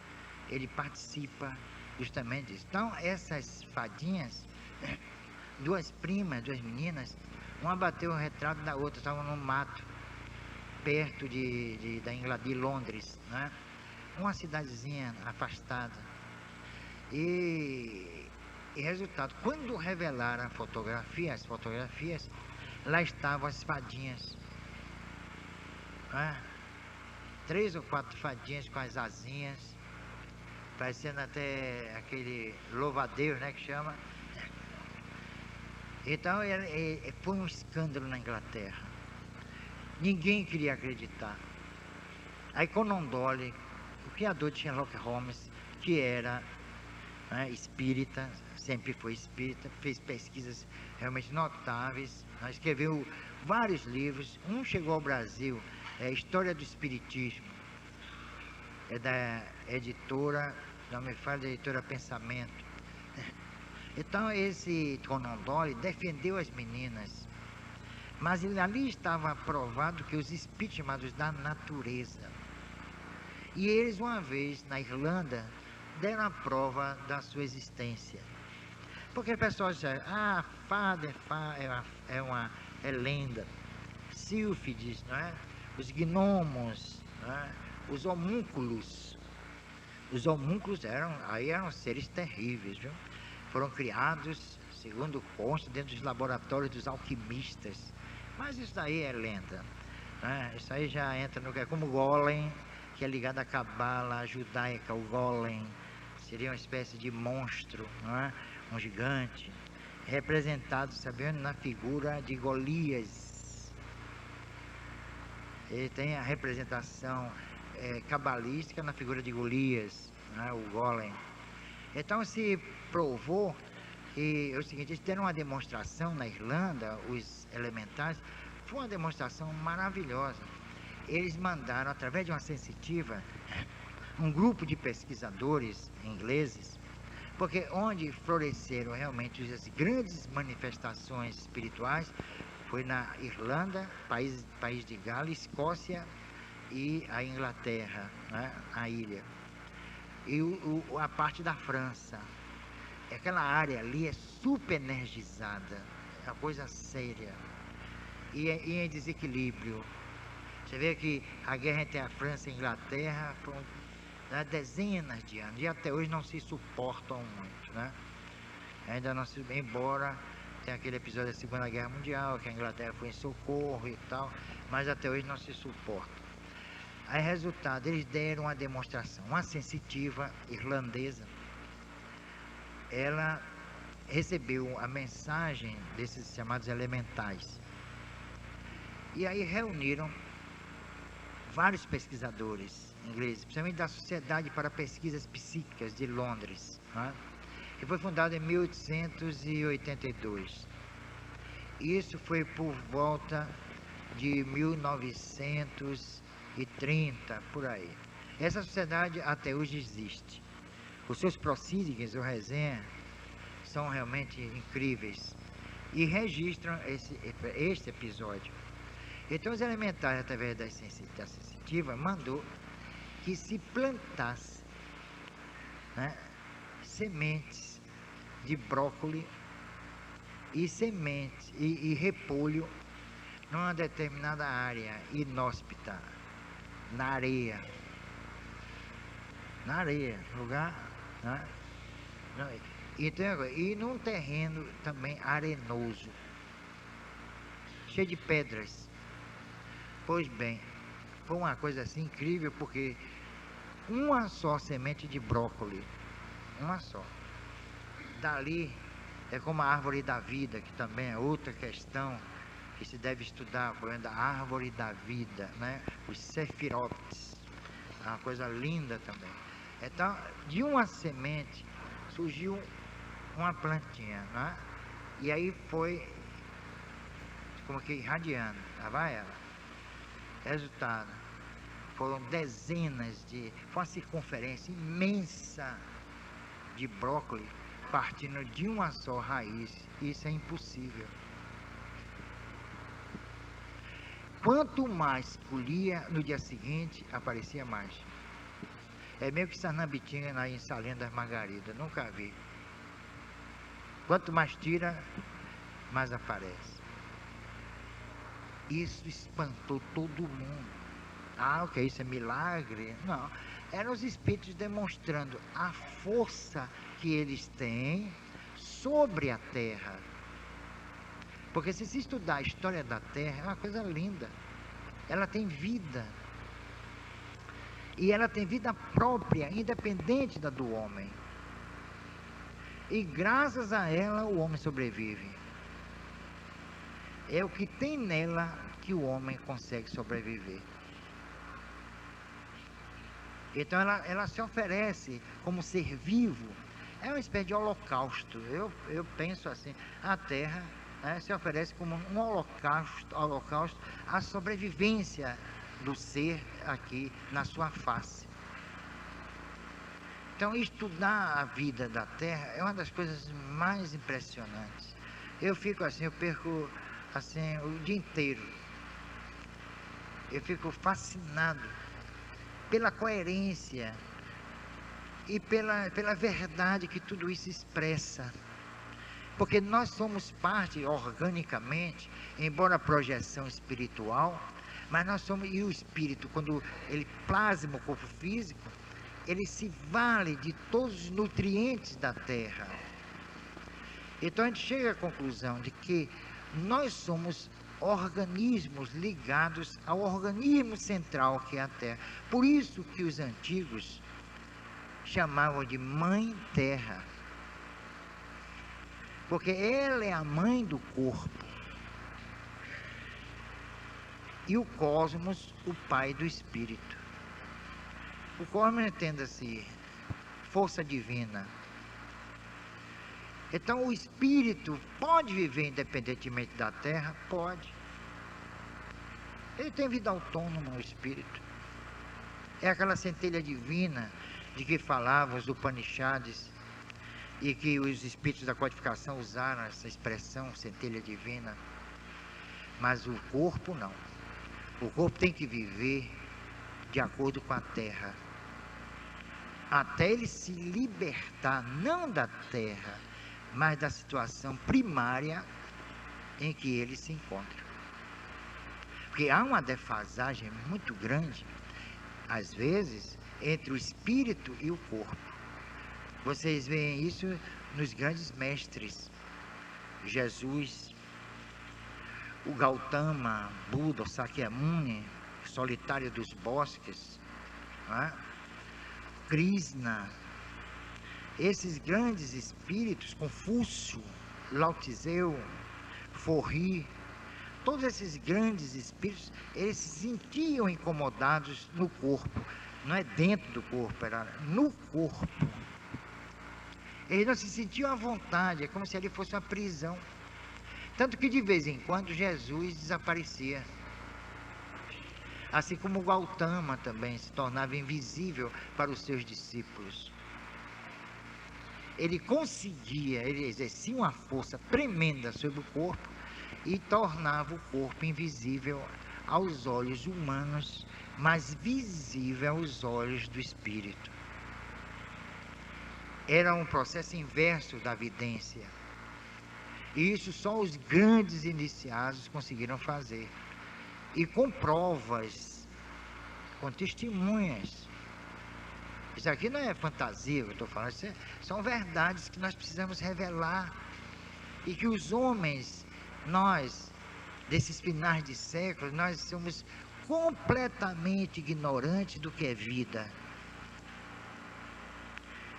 Ele participa justamente disso. Então, essas fadinhas, duas primas, duas meninas, uma bateu o retrato da outra, estavam no mato, perto de Londres, né? Uma cidadezinha afastada. E resultado, quando revelaram as fotografias, lá estavam as fadinhas, né? 3 ou 4 fadinhas com as asinhas, parecendo até aquele louva-a-Deus, né, que chama. Então foi um escândalo na Inglaterra. Ninguém queria acreditar. Aí Conan Doyle, o criador de Sherlock Holmes, que era, né, espírita, sempre foi espírita, fez pesquisas realmente notáveis, escreveu vários livros. Um chegou ao Brasil, História do Espiritismo, é da editora, não me fala, da editora Pensamento. Então esse Conan Doyle defendeu as meninas, mas ali estava provado que os espíritos chamados da natureza, e eles uma vez na Irlanda deram a prova da sua existência. Porque o pessoal diz, fada é lenda, sílfides, não é? Os gnomos, não é? Os homúnculos. Os homúnculos eram seres terríveis, viu? Foram criados, segundo consta, dentro dos laboratórios dos alquimistas. Mas isso daí é lenda, né? Isso aí já entra no que é como o Golem, que é ligado à cabala judaica. O Golem seria uma espécie de monstro, não é? Um gigante, representado, sabendo, na figura de Golias. Ele tem a representação cabalística na figura de Golias, né? O Golem. Então se provou que é o seguinte: eles deram uma demonstração na Irlanda, os elementais. Foi uma demonstração maravilhosa. Eles mandaram, através de uma sensitiva, um grupo de pesquisadores ingleses, porque onde floresceram realmente as grandes manifestações espirituais foi na Irlanda, país de Gales, Escócia e a Inglaterra, né? A ilha. E a parte da França. Aquela área ali é super energizada, é uma coisa séria. E em desequilíbrio. Você vê que a guerra entre a França e a Inglaterra foram, né, dezenas de anos, e até hoje não se suportam muito, né? Ainda não se, embora tenha aquele episódio da Segunda Guerra Mundial, que a Inglaterra foi em socorro e tal, mas até hoje não se suportam. Aí, resultado, eles deram uma demonstração. Uma sensitiva irlandesa, ela recebeu a mensagem desses chamados elementais. E aí reuniram vários pesquisadores ingleses, principalmente da Sociedade para Pesquisas Psíquicas de Londres, né? Que foi fundada em 1882. Isso foi por volta de 1930, por aí. Essa sociedade até hoje existe. Os seus proceedings, ou resenha, são realmente incríveis e registram este episódio. Então os elementais, através da sensitiva, mandou que se plantasse, né, sementes de brócolis e sementes e repolho numa determinada área inóspita, na areia, lugar, né? Então, e num terreno também arenoso, cheio de pedras. Pois bem, foi uma coisa assim incrível, porque uma só semente de brócolis, uma só, dali é como a árvore da vida, que também é outra questão que se deve estudar, o problema da árvore da vida, né? Os sefirotes, é uma coisa linda também. Então, de uma semente surgiu uma plantinha, né? E aí foi como que irradiando, lá vai ela. Resultado, foram dezenas foi uma circunferência imensa de brócolis partindo de uma só raiz. Isso é impossível. Quanto mais colhia, no dia seguinte aparecia mais. É meio que Sarnambitinga em Salina das Margaridas, nunca vi. Quanto mais tira, mais aparece. Isso espantou todo mundo. Ok, isso é milagre? Não. Eram os espíritos demonstrando a força que eles têm sobre a Terra. Porque se estudar a história da Terra, é uma coisa linda. Ela tem vida. E ela tem vida própria, independente da do homem. E graças a ela o homem sobrevive. É o que tem nela que o homem consegue sobreviver. Então ela se oferece como ser vivo. É uma espécie de holocausto. Eu penso assim, a Terra, né, se oferece como um holocausto à sobrevivência do ser aqui na sua face. Então, estudar a vida da Terra é uma das coisas mais impressionantes. Eu fico assim, eu perco assim o dia inteiro. Eu fico fascinado pela coerência e pela verdade que tudo isso expressa. Porque nós somos parte organicamente, embora a projeção espiritual, mas nós somos, e o espírito, quando ele plasma o corpo físico, ele se vale de todos os nutrientes da terra. Então a gente chega à conclusão de que nós somos organismos ligados ao organismo central que é a terra. Por isso que os antigos chamavam de Mãe Terra. Porque ela é a mãe do corpo. E o cosmos, o pai do espírito. O cosmos entenda-se força divina. Então o espírito pode viver independentemente da terra? Pode. Ele tem vida autônoma, o espírito. É aquela centelha divina de que falavam os Upanishads e que os espíritos da codificação usaram essa expressão, centelha divina. Mas o corpo não. O corpo tem que viver de acordo com a terra. Até ele se libertar, não da terra, mas da situação primária em que ele se encontra. Porque há uma defasagem muito grande, às vezes, entre o espírito e o corpo. Vocês veem isso nos grandes mestres. Jesus, o Gautama, Buda, o Sakyamuni, solitário dos bosques, Krishna, esses grandes espíritos, Confúcio, Lao Tse, Forri, todos esses grandes espíritos, eles se sentiam incomodados no corpo, não é dentro do corpo, era no corpo. Eles não se sentiam à vontade, é como se ali fosse uma prisão. Tanto que de vez em quando Jesus desaparecia. Assim como o Gautama também se tornava invisível para os seus discípulos. Ele exercia uma força tremenda sobre o corpo e tornava o corpo invisível aos olhos humanos, mas visível aos olhos do espírito. Era um processo inverso da vidência. E isso só os grandes iniciados conseguiram fazer. E com provas, com testemunhas. Isso aqui não é fantasia que eu estou falando, são verdades que nós precisamos revelar. E que os homens, nós, desses finais de séculos, nós somos completamente ignorantes do que é vida.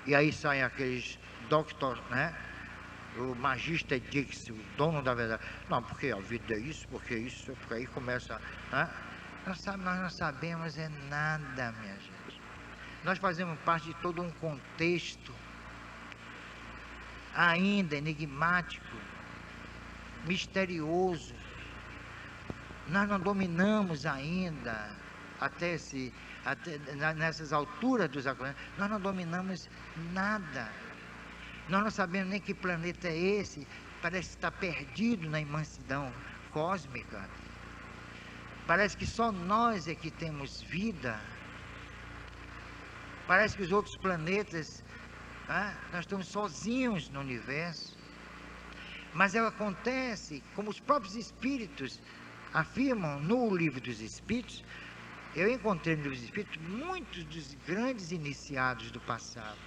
E aí saem aqueles doctores, né? O Magister Dix, o dono da verdade. Não, porque a vida é isso, porque isso, porque aí começa. Né? Nós não sabemos é nada, minha gente. Nós fazemos parte de todo um contexto ainda enigmático, misterioso. Nós não dominamos ainda, até nessas alturas dos acontecimentos, nós não dominamos nada. Nós não sabemos nem que planeta é esse, parece estar perdido na imensidão cósmica. Parece que só nós é que temos vida. Parece que os outros planetas, nós estamos sozinhos no universo. Mas acontece, como os próprios espíritos afirmam no Livro dos Espíritos, eu encontrei no Livro dos Espíritos muitos dos grandes iniciados do passado,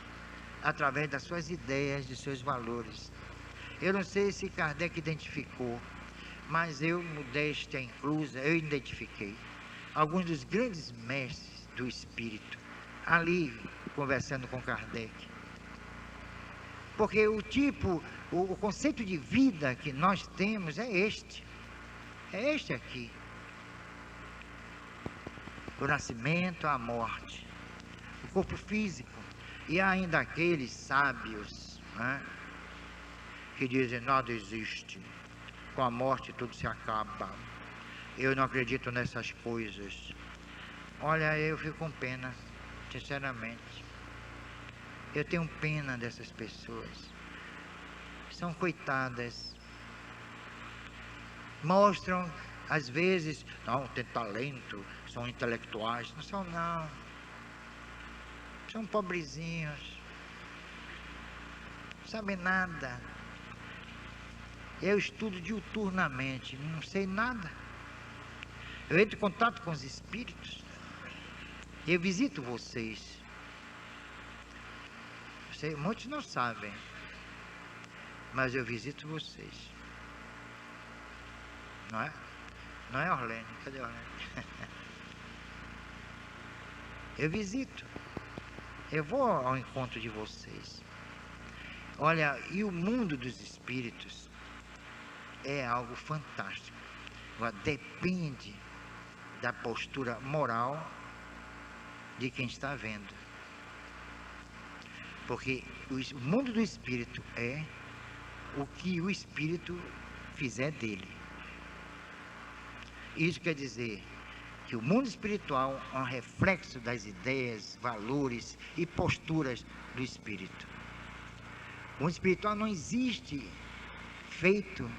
através das suas ideias, de seus valores. Eu não sei se Kardec identificou, mas eu, modéstia inclusa, eu identifiquei alguns dos grandes mestres do espírito, ali conversando com Kardec. Porque o conceito de vida que nós temos é este aqui. O nascimento, a morte, o corpo físico. E há ainda aqueles sábios, que dizem: nada existe, com a morte tudo se acaba. Eu não acredito nessas coisas. Olha, eu fico com pena, sinceramente. Eu tenho pena dessas pessoas. São coitadas. Mostram, às vezes, não, tem talento, são intelectuais. Não são, não. São pobrezinhos. Não sabem nada. Eu estudo diuturnamente, não sei nada. Eu entro em contato com os espíritos. Eu visito vocês. Muitos não sabem, mas eu visito vocês. Não é? Não é, Orlene? Cadê a Orlene? Eu visito. Eu vou ao encontro de vocês. Olha, e o mundo dos espíritos é algo fantástico. Agora, depende da postura moral de quem está vendo. Porque o mundo do espírito é o que o espírito fizer dele. Isso quer dizer que o mundo espiritual é um reflexo das ideias, valores e posturas do espírito. O mundo espiritual não existe feito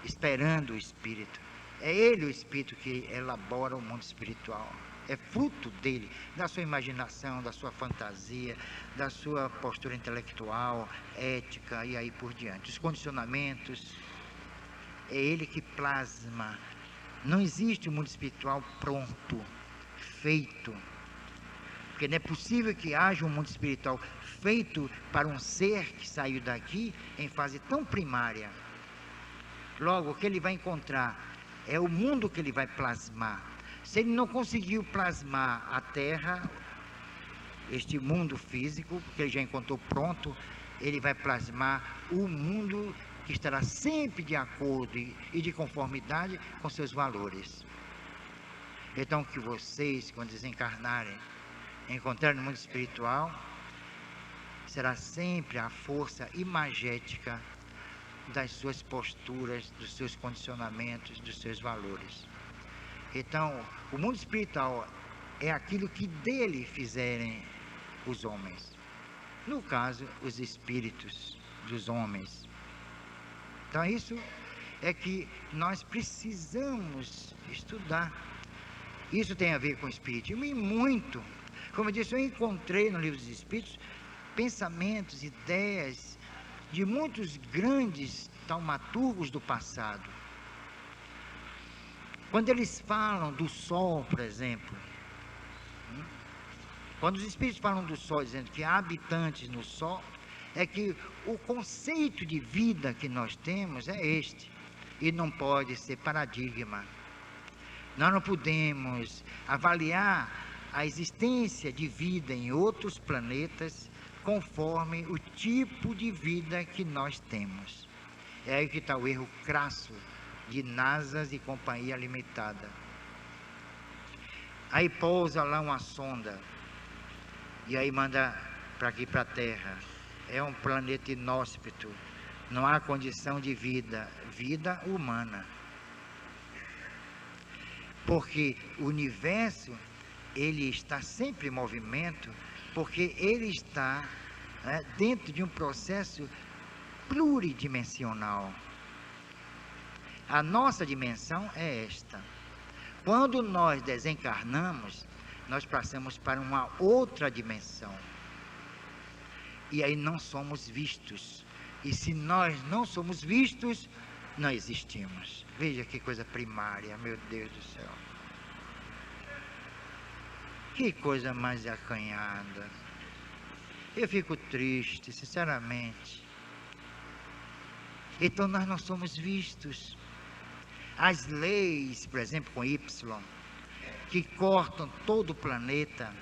esperando o espírito. É ele, o espírito, que elabora o mundo espiritual. É fruto dele, da sua imaginação, da sua fantasia, da sua postura intelectual, ética e aí por diante. Os condicionamentos, é ele que plasma. Não existe um mundo espiritual pronto, feito. Porque não é possível que haja um mundo espiritual feito para um ser que saiu daqui em fase tão primária. Logo, o que ele vai encontrar é o mundo que ele vai plasmar. Se ele não conseguiu plasmar a Terra, este mundo físico, que ele já encontrou pronto, ele vai plasmar o mundo que estará sempre de acordo e de conformidade com seus valores. Então, que vocês, quando desencarnarem, encontrarem no mundo espiritual, será sempre a força imagética das suas posturas, dos seus condicionamentos, dos seus valores. Então, o mundo espiritual é aquilo que dele fizerem os homens. No caso, os espíritos dos homens. Então, isso é que nós precisamos estudar. Isso tem a ver com o espiritismo e muito. Como eu disse, eu encontrei no livro dos Espíritos pensamentos, ideias de muitos grandes taumaturgos do passado. Quando eles falam do Sol, por exemplo, quando os Espíritos falam do Sol, dizendo que há habitantes no Sol, é que o conceito de vida que nós temos é este, e não pode ser paradigma. Nós não podemos avaliar a existência de vida em outros planetas conforme o tipo de vida que nós temos. É aí que está o erro crasso de NASA e Companhia Limitada. Aí pousa lá uma sonda e aí manda para aqui, para a Terra. É um planeta inóspito, não há condição de vida humana. Porque o universo, ele está sempre em movimento, porque ele está dentro de um processo pluridimensional. A nossa dimensão é esta. Quando nós desencarnamos, nós passamos para uma outra dimensão. E aí não somos vistos. E se nós não somos vistos, não existimos. Veja que coisa primária, meu Deus do céu. Que coisa mais acanhada. Eu fico triste, sinceramente. Então nós não somos vistos. As leis, por exemplo, com Y, que cortam todo o planeta,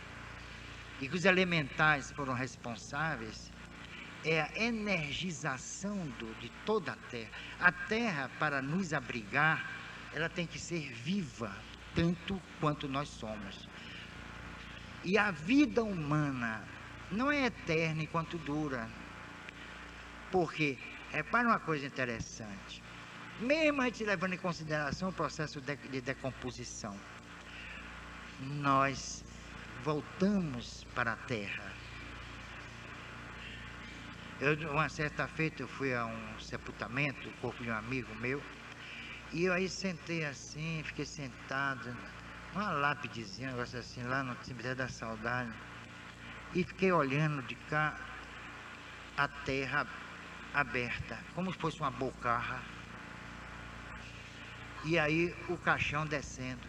e que os elementares foram responsáveis, é a energização de toda a Terra. A Terra, para nos abrigar, ela tem que ser viva, tanto quanto nós somos. E a vida humana não é eterna enquanto dura. Porque, repara uma coisa interessante. Mesmo a gente levando em consideração o processo de decomposição, nós voltamos para a Terra. Uma certa feita eu fui a um sepultamento, o corpo de um amigo meu, e eu aí sentei assim, fiquei sentado, uma lápidezinha, um negócio assim, lá no cemitério da Saudade, e fiquei olhando de cá a terra aberta, como se fosse uma bocarra, e aí o caixão descendo,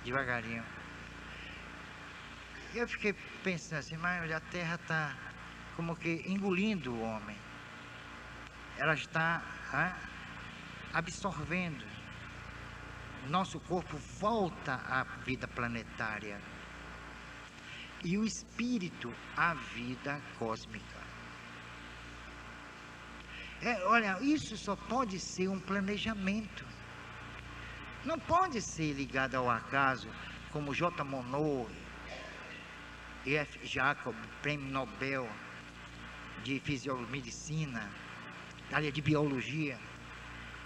devagarinho. Eu fiquei pensando assim, mas a terra está como que engolindo o homem, ela está absorvendo, nosso corpo volta à vida planetária e o espírito à vida cósmica. Olha, isso só pode ser um planejamento, não pode ser ligado ao acaso, como J. Monod e F. Jacob, prêmio Nobel de Fisiomedicina, área de Biologia,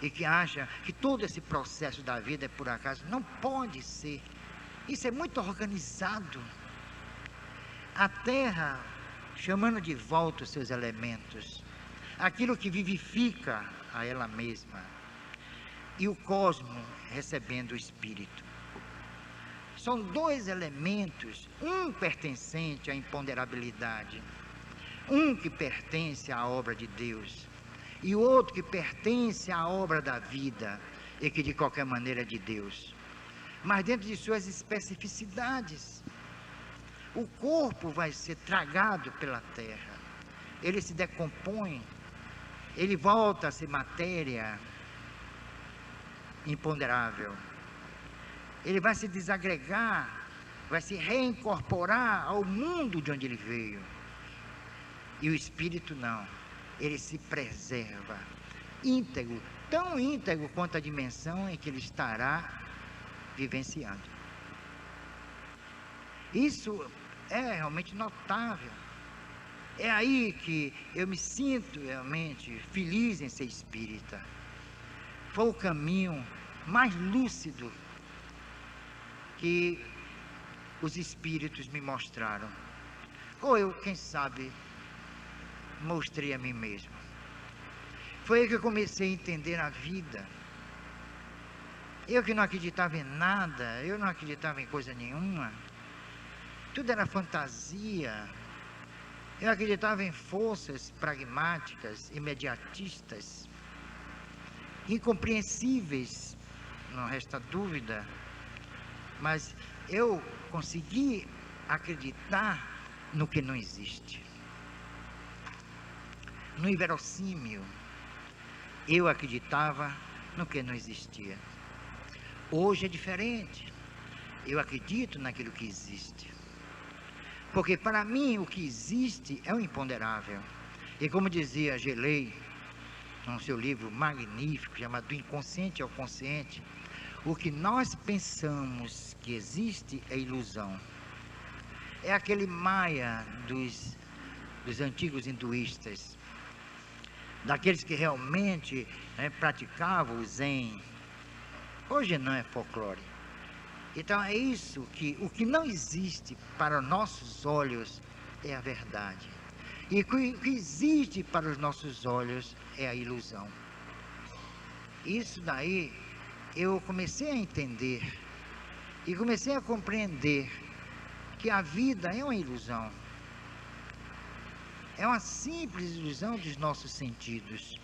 e que acha que todo esse processo da vida é por acaso. Não pode ser. Isso é muito organizado. A Terra chamando de volta os seus elementos, aquilo que vivifica a ela mesma, e o cosmo recebendo o espírito. São dois elementos, um pertencente à imponderabilidade, um que pertence à obra de Deus, e o outro que pertence à obra da vida, e que de qualquer maneira é de Deus, mas dentro de suas especificidades. O corpo vai ser tragado pela terra, ele se decompõe, ele volta a ser matéria imponderável, ele vai se desagregar, vai se reincorporar ao mundo de onde ele veio. E o espírito não, ele se preserva, íntegro, tão íntegro quanto a dimensão em que ele estará vivenciando. Isso é realmente notável. É aí que eu me sinto realmente feliz em ser espírita. Foi o caminho mais lúcido que os espíritos me mostraram. Ou eu, quem sabe, mostrei a mim mesmo. Foi aí que eu comecei a entender a vida. Eu que não acreditava em nada, eu não acreditava em coisa nenhuma, tudo era fantasia. Eu acreditava em forças pragmáticas, imediatistas, incompreensíveis, não resta dúvida, mas eu consegui acreditar no que não existe, no inverossímil. Eu acreditava no que não existia. Hoje é diferente, eu acredito naquilo que existe, porque para mim o que existe é o imponderável. E como dizia Gelei, no seu livro magnífico, chamado Do Inconsciente ao Consciente, o que nós pensamos que existe é ilusão. É aquele Maya dos antigos hinduístas, daqueles que realmente praticavam o Zen. Hoje não é folclore. Então é isso que, o que não existe para nossos olhos é a verdade. E o que existe para os nossos olhos é a ilusão. Isso daí eu comecei a entender e comecei a compreender que a vida é uma ilusão. É uma simples ilusão dos nossos sentidos.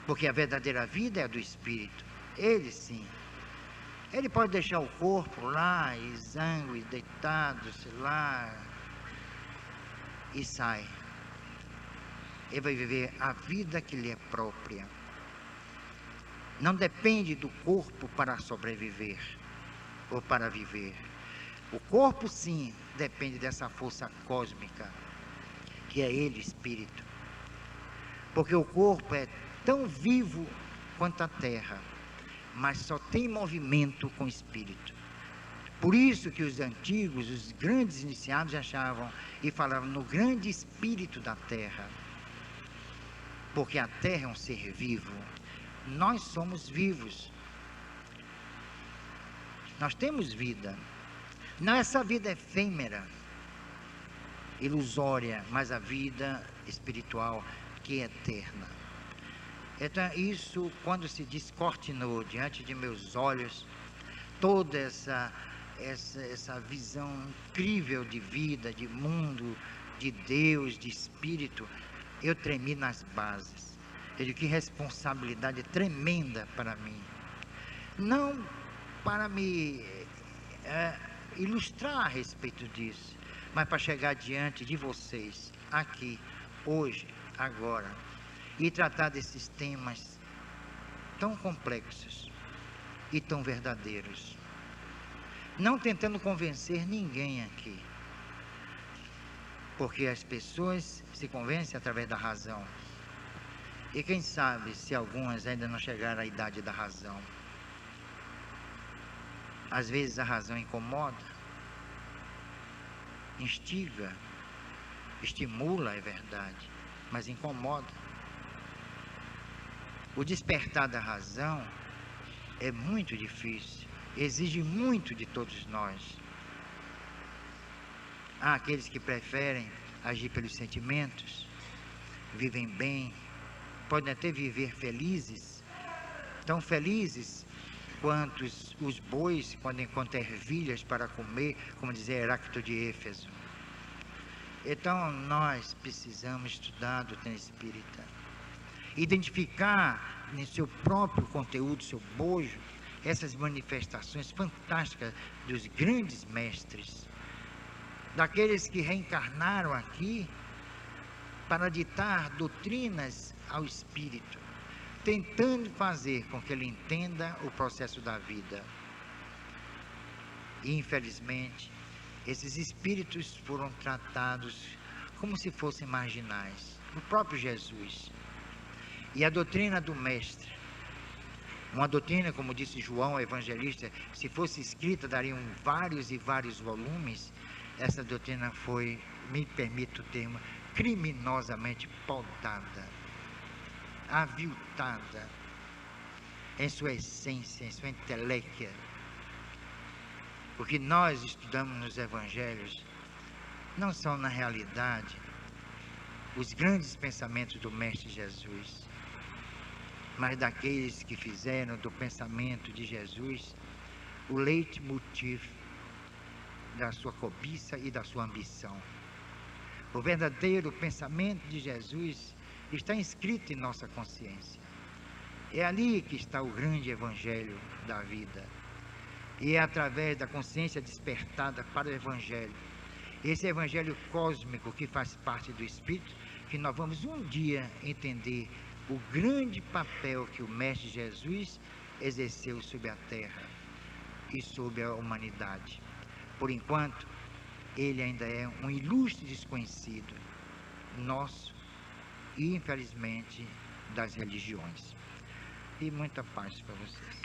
Porque a verdadeira vida é a do espírito. Ele sim. Ele pode deixar o corpo lá, exangue, deitado, sei lá, e sai. Ele vai viver a vida que lhe é própria. Não depende do corpo para sobreviver ou para viver. O corpo sim depende dessa força cósmica, que é ele, espírito. Porque o corpo é tão vivo quanto a terra, mas só tem movimento com o espírito. Por isso que os antigos, os grandes iniciados achavam e falavam no grande espírito da terra. Porque a terra é um ser vivo. Nós somos vivos. Nós temos vida. Não, essa vida é efêmera, ilusória, mas a vida espiritual que é eterna. Então, isso, quando se descortinou diante de meus olhos, toda essa visão incrível de vida, de mundo, de Deus, de espírito, eu tremi nas bases. Eu digo, que responsabilidade tremenda para mim. Não para me ilustrar a respeito disso, mas para chegar diante de vocês, aqui, hoje, agora, e tratar desses temas tão complexos e tão verdadeiros. Não tentando convencer ninguém aqui, porque as pessoas se convencem através da razão. E quem sabe se algumas ainda não chegaram à idade da razão. Às vezes a razão incomoda, instiga, estimula, é verdade, mas incomoda. O despertar da razão é muito difícil, exige muito de todos nós. Há aqueles que preferem agir pelos sentimentos, vivem bem, podem até viver felizes, tão felizes quanto os bois quando encontram ervilhas para comer, como dizia Heráclito de Éfeso. Então nós precisamos estudar a doutrina espírita, identificar no seu próprio conteúdo, seu bojo, essas manifestações fantásticas dos grandes mestres, daqueles que reencarnaram aqui para ditar doutrinas ao espírito, tentando fazer com que ele entenda o processo da vida. E, infelizmente, esses espíritos foram tratados como se fossem marginais. O próprio Jesus. E a doutrina do mestre, uma doutrina, como disse João, evangelista, se fosse escrita, dariam vários e vários volumes. Essa doutrina foi, me permito o termo, criminosamente podada, aviltada em sua essência, em sua inteléquia. O que nós estudamos nos evangelhos não são, na realidade, os grandes pensamentos do Mestre Jesus, mas daqueles que fizeram do pensamento de Jesus o leitmotiv da sua cobiça e da sua ambição. O verdadeiro pensamento de Jesus está inscrito em nossa consciência. É ali que está o grande evangelho da vida. E é através da consciência despertada para o evangelho, esse evangelho cósmico que faz parte do Espírito, que nós vamos um dia entender o grande papel que o Mestre Jesus exerceu sobre a Terra e sobre a humanidade. Por enquanto, ele ainda é um ilustre desconhecido nosso e, infelizmente, das religiões. E muita paz para vocês.